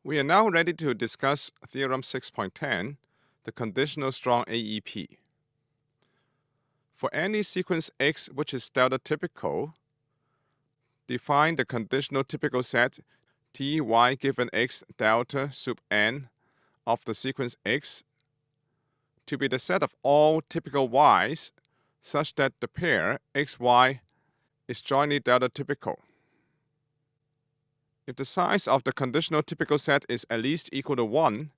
We are now ready to discuss Theorem 6.10, the conditional strong AEP. For any sequence X which is delta typical, define the conditional typical set T y given X delta sub n of the sequence X to be the set of all typical Y's such that the pair XY is jointly delta typical. If the size of the conditional typical set is at least equal to 1,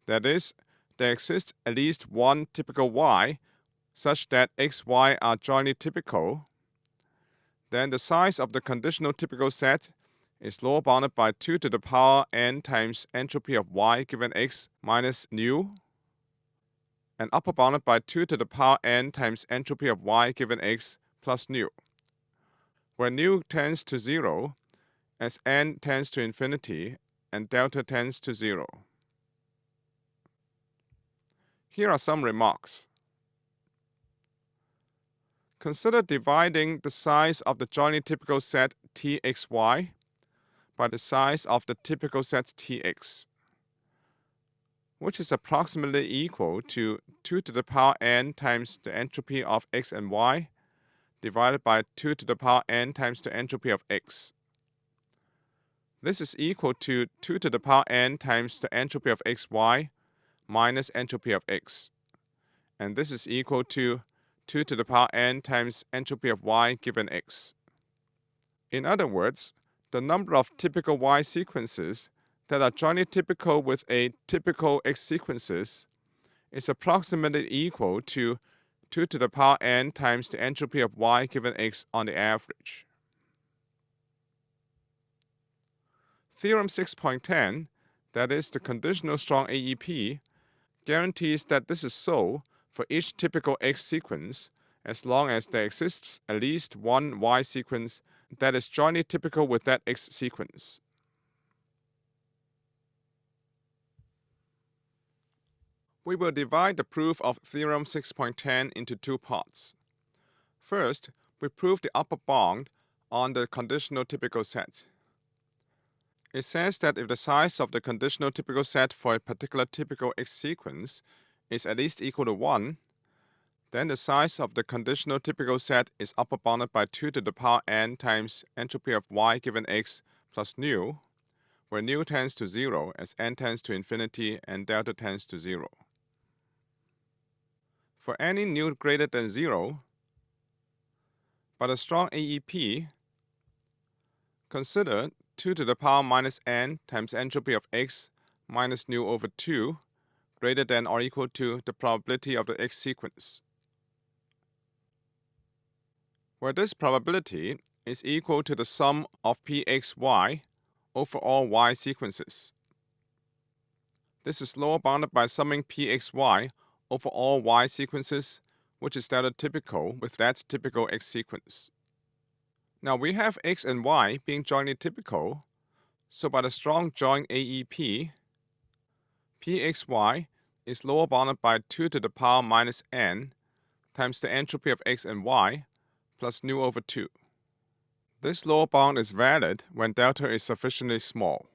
that is, there exists at least one typical Y such that XY are jointly typical, then the size of the conditional typical set is lower bounded by 2 to the power n times entropy of Y given X minus nu, and upper bounded by 2 to the power n times entropy of Y given X plus nu, where nu tends to 0 as n tends to infinity and delta tends to 0. Here are some remarks. Consider dividing the size of the jointly typical set Txy by the size of the typical set Tx, which is approximately equal to 2 to the power n times the entropy of x and y divided by 2 to the power n times the entropy of x. This is equal to 2 to the power n times the entropy of xy minus entropy of x, and this is equal to 2 to the power n times entropy of y given x. In other words, the number of typical Y sequences that are jointly typical with a typical X sequences is approximately equal to 2 to the power n times the entropy of Y given X on the average. Theorem 6.10, that is the conditional strong AEP, guarantees that this is so for each typical X sequence as long as there exists at least one Y sequence that is jointly typical with that X sequence. We will divide the proof of Theorem 6.10 into two parts. First, we prove the upper bound on the conditional typical set. It says that if the size of the conditional typical set for a particular typical X sequence is at least equal to 1, then the size of the conditional typical set is upper bounded by 2 to the power n times entropy of Y given X plus nu, where nu tends to 0 as n tends to infinity and delta tends to 0. For any nu greater than 0, but a strong AEP, consider 2 to the power minus n times entropy of x minus nu over 2 greater than or equal to the probability of the X sequence, where this probability is equal to the sum of pxy over all Y sequences. This is lower bounded by summing pxy over all Y sequences, which is delta typical with that typical X sequence. Now we have X and Y being jointly typical, so by the strong joint AEP, pxy is lower bounded by 2 to the power minus n times the entropy of X and Y plus nu over 2. This lower bound is valid when delta is sufficiently small.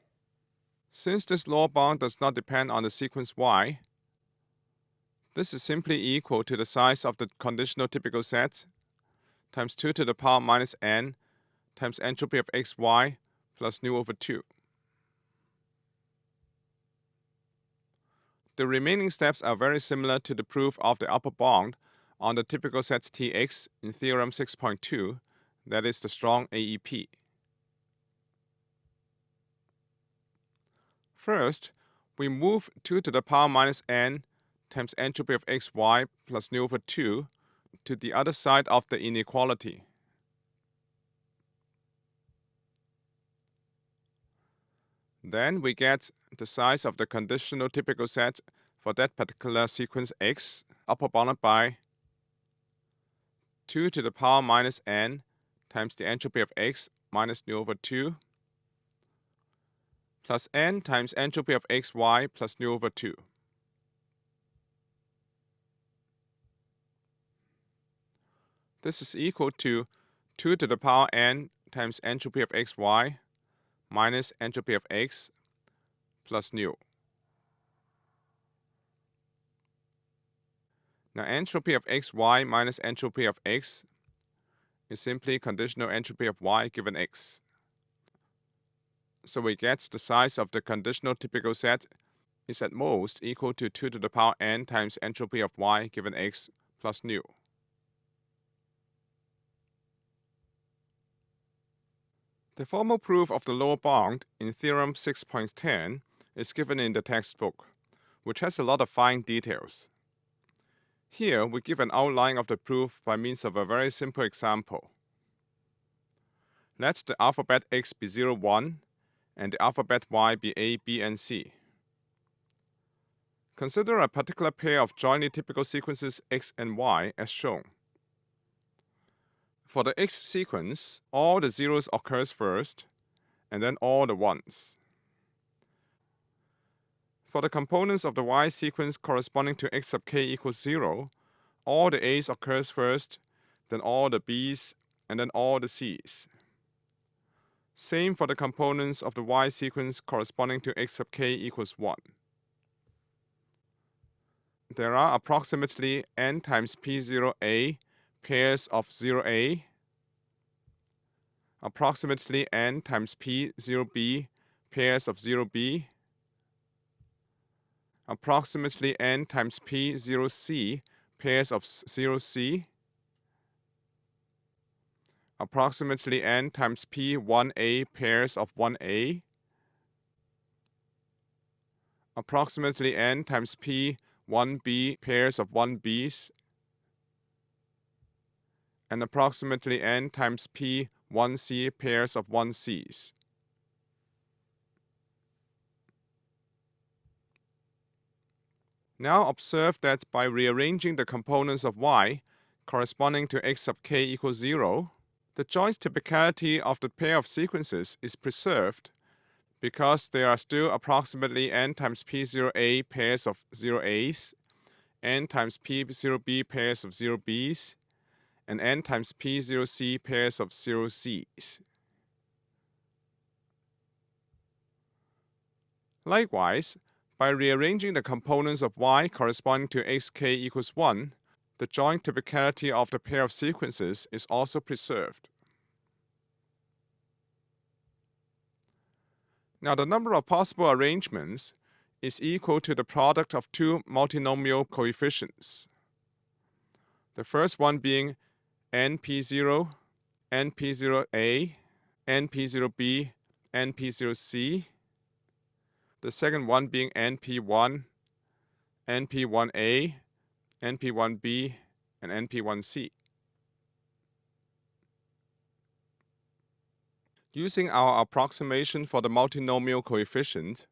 Since this lower bound does not depend on the sequence Y, this is simply equal to the size of the conditional typical set times 2 to the power minus n times entropy of xy plus nu over 2. The remaining steps are very similar to the proof of the upper bound on the typical set Tx in Theorem 6.2, that is the strong AEP. First, we move 2 to the power minus n times entropy of xy plus nu over 2 to the other side of the inequality. Then we get the size of the conditional typical set for that particular sequence X, upper bounded by 2 to the power minus n times the entropy of X minus nu over 2 plus n times entropy of xy plus nu over 2. This is equal to 2 to the power n times entropy of xy minus entropy of x plus nu. Now entropy of xy minus entropy of x is simply conditional entropy of y given x. So we get the size of the conditional typical set is at most equal to 2 to the power n times entropy of y given x plus nu. The formal proof of the lower bound in theorem 6.10 is given in the textbook, which has a lot of fine details. Here we give an outline of the proof by means of a very simple example. Let the alphabet x be 0, 1, and the alphabet y be a, b, and c. Consider a particular pair of jointly typical sequences x and y as shown. For the x sequence, all the zeros occurs first, and then all the ones. For the components of the y sequence corresponding to x sub k equals 0, all the a's occurs first, then all the b's, and then all the c's. Same for the components of the y sequence corresponding to x sub k equals 1. There are approximately n times p0a pairs of 0a, approximately n times p0b pairs of 0b, approximately n times p0c pairs of 0c, approximately n times p1a pairs of 1a, approximately n times p1b pairs of 1b's, and approximately n times p1c pairs of 1c's. Now observe that by rearranging the components of y corresponding to x sub k equals 0, the joint typicality of the pair of sequences is preserved because there are still approximately n times p0a pairs of 0a's, n times p0b pairs of 0b's, and n times p0c pairs of 0c's. Likewise, by rearranging the components of y corresponding to xk equals 1, the joint typicality of the pair of sequences is also preserved. Now the number of possible arrangements is equal to the product of two multinomial coefficients. The first one being np0, np0a, np0b, np0c. The second one being np1, np1a, np1b, and np1c. Using our approximation for the multinomial coefficient,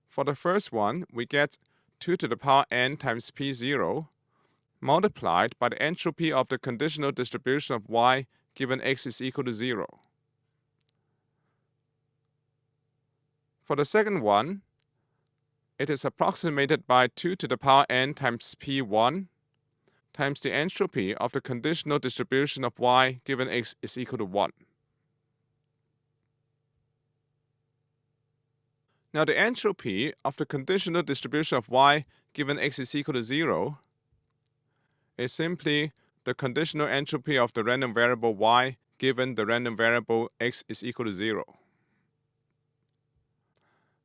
for the first one, we get 2 to the power n times p0 multiplied by the entropy of the conditional distribution of y given x is equal to 0. For the second one, it is approximated by 2 to the power n times p1 times the entropy of the conditional distribution of y given x is equal to 1. Now the entropy of the conditional distribution of y given x is equal to 0 is simply the conditional entropy of the random variable y given the random variable x is equal to 0.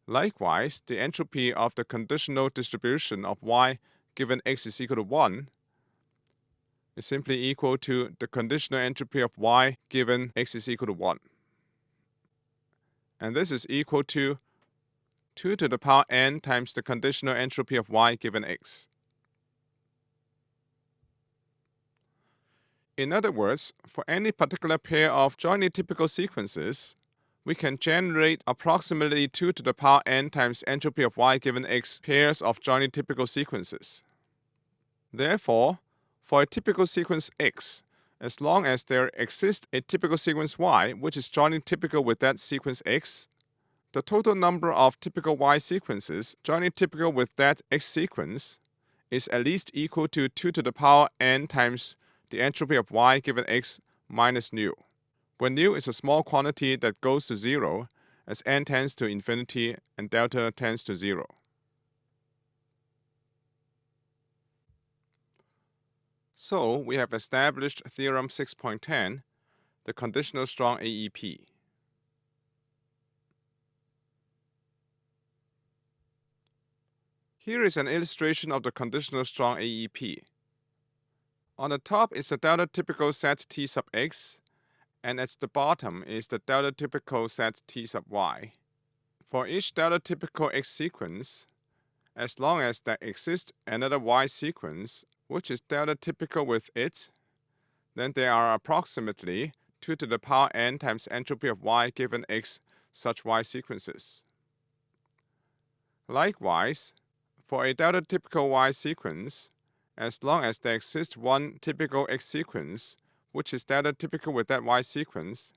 Likewise, the entropy of the conditional distribution of y given x is equal to 1 is simply equal to the conditional entropy of y given x is equal to 1. And this is equal to 2 to the power n times the conditional entropy of y given x. In other words, for any particular pair of jointly typical sequences, we can generate approximately 2 to the power n times entropy of y given x pairs of jointly typical sequences. Therefore, for a typical sequence x, as long as there exists a typical sequence y which is jointly typical with that sequence x, the total number of typical y sequences jointly typical with that x sequence is at least equal to 2 to the power n times the entropy of y given x minus nu, where nu is a small quantity that goes to 0, as n tends to infinity and delta tends to 0. So we have established theorem 6.10, the conditional strong AEP. Here is an illustration of the conditional strong AEP. On the top is the delta typical set T sub x, and at the bottom is the delta typical set T sub y. For each delta typical x sequence, as long as there exists another y sequence which is delta typical with it, then there are approximately 2 to the power n times entropy of y given x such y sequences. Likewise, for a delta typical y sequence, as long as there exists one typical x sequence which is delta typical with that y sequence,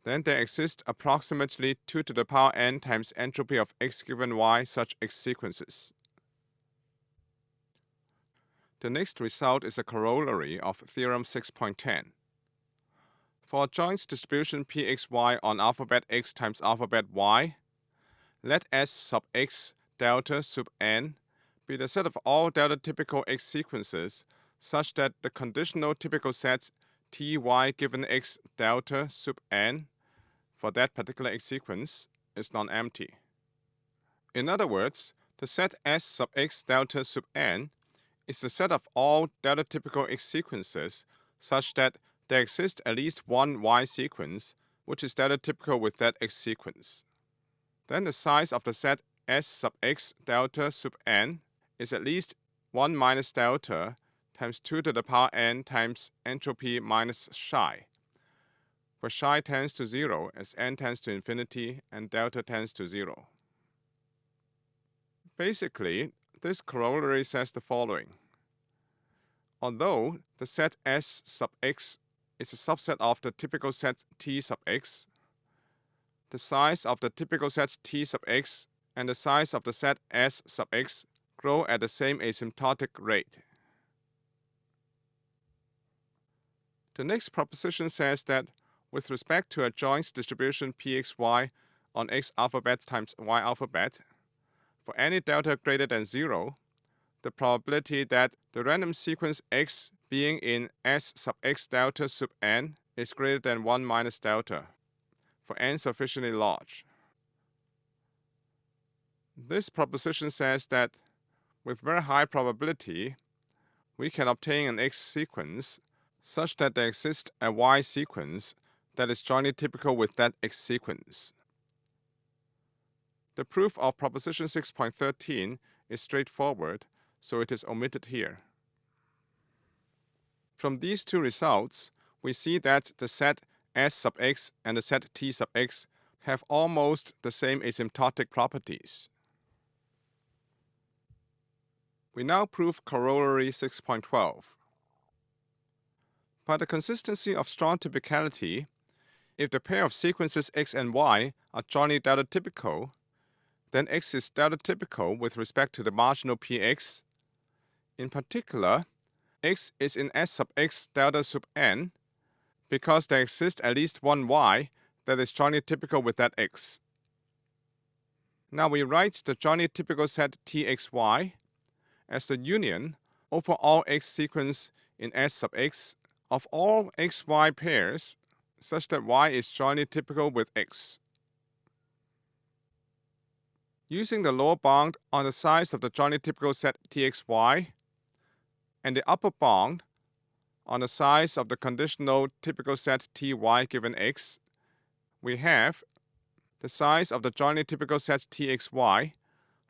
then there exists approximately 2 to the power n times entropy of x given y such x sequences. The next result is a corollary of theorem 6.10. For a joint distribution pxy on alphabet x times alphabet y, let S sub x delta sub n be the set of all delta typical x sequences such that the conditional typical set Ty given x delta sub n for that particular x sequence is non-empty. In other words, the set S sub x delta sub n is the set of all delta typical x sequences such that there exists at least one y sequence which is delta typical with that x sequence. Then the size of the set S sub x delta sub n is at least 1 minus delta times 2 to the power n times entropy minus psi, where psi tends to 0 as n tends to infinity and delta tends to 0. Basically, this corollary says the following. Although the set S sub x is a subset of the typical set T sub x, the size of the typical set T sub x and the size of the set S sub x grow at the same asymptotic rate. The next proposition says that with respect to a joint distribution pxy on x alphabet times y alphabet, for any delta greater than 0, the probability that the random sequence x being in S sub x delta sub n is greater than 1 minus delta, for n sufficiently large. This proposition says that with very high probability, we can obtain an x sequence such that there exists a y sequence that is jointly typical with that x sequence. The proof of proposition 6.13 is straightforward, so it is omitted here. From these two results, we see that the set S sub x and the set T sub x have almost the same asymptotic properties. We now prove corollary 6.12. By the consistency of strong typicality, if the pair of sequences x and y are jointly delta typical, then x is delta typical with respect to the marginal px. In particular, x is in S sub x delta sub n because there exists at least one y that is jointly typical with that x. Now we write the jointly typical set Txy as the union over all x sequence in S sub x of all xy pairs such that y is jointly typical with x. Using the lower bound on the size of the jointly typical set Txy and the upper bound on the size of the conditional typical set Ty given x, we have the size of the jointly typical set Txy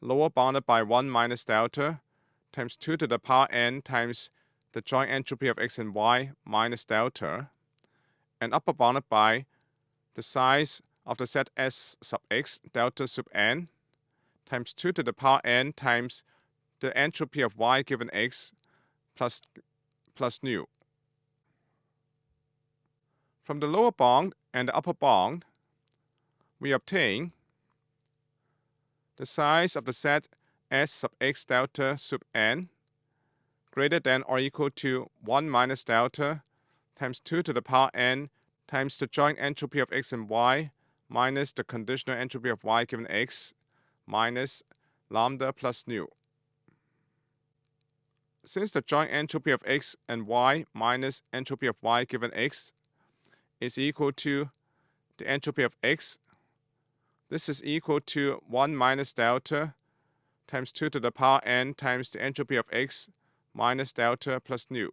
lower bounded by 1 minus delta times 2 to the power n times the joint entropy of x and y minus delta, and upper bounded by the size of the set S sub x delta sub n times 2 to the power n times the entropy of y given x plus nu. From the lower bound and the upper bound, we obtain the size of the set S sub x delta sub n greater than or equal to 1 minus delta times 2 to the power n times the joint entropy of x and y minus the conditional entropy of y given x minus lambda plus nu. Since the joint entropy of x and y minus entropy of y given x is equal to the entropy of x, this is equal to 1 minus delta times 2 to the power n times the entropy of x minus delta plus nu.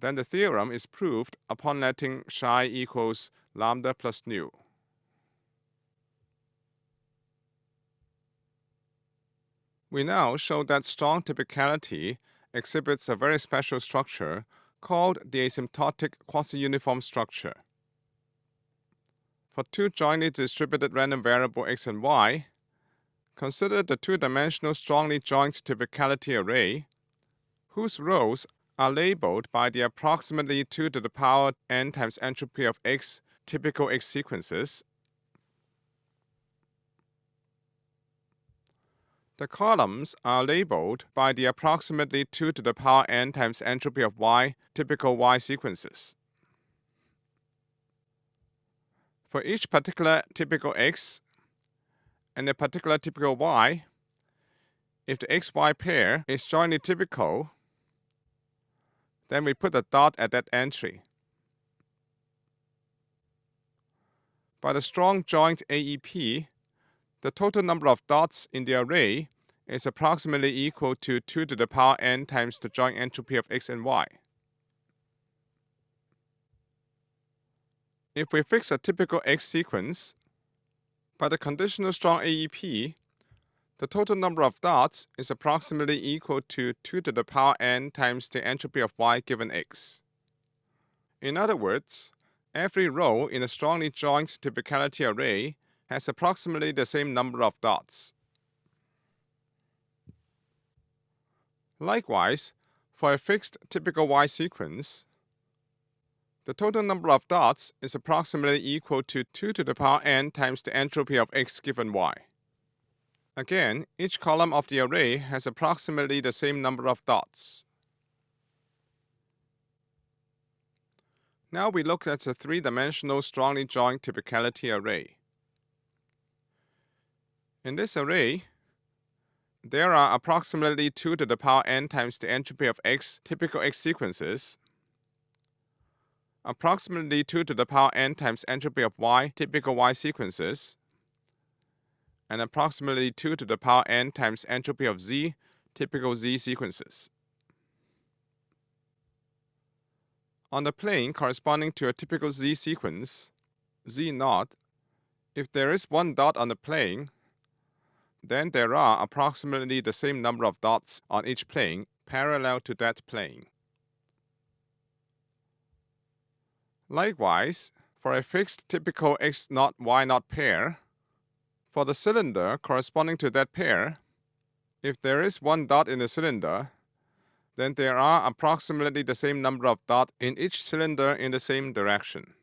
Then the theorem is proved upon letting psi equals lambda plus nu. We now show that strong typicality exhibits a very special structure called the asymptotic quasi-uniform structure. For two jointly distributed random variables x and y, consider the two-dimensional strongly joint typicality array, whose rows are labeled by the approximately 2 to the power n times entropy of x typical x sequences. The columns are labeled by the approximately 2 to the power n times entropy of y typical y sequences. For each particular typical x and a particular typical y, if the xy pair is jointly typical, then we put a dot at that entry. By the strong joint AEP, the total number of dots in the array is approximately equal to 2 to the power n times the joint entropy of x and y. If we fix a typical x sequence, by the conditional strong AEP, the total number of dots is approximately equal to 2 to the power n times the entropy of y given x. In other words, every row in a strongly joint typicality array has approximately the same number of dots. Likewise, for a fixed typical y sequence, the total number of dots is approximately equal to 2 to the power n times the entropy of x given y. Again, each column of the array has approximately the same number of dots. Now we look at a three-dimensional strongly joint typicality array. In this array, there are approximately 2 to the power n times the entropy of x typical x sequences, approximately 2 to the power n times entropy of y typical y sequences, and approximately 2 to the power n times entropy of z typical z sequences. On the plane corresponding to a typical z sequence, z0, if there is one dot on the plane, then there are approximately the same number of dots on each plane parallel to that plane. Likewise, for a fixed typical x0, y0 pair, for the cylinder corresponding to that pair, if there is one dot in the cylinder, then there are approximately the same number of dots in each cylinder in the same direction.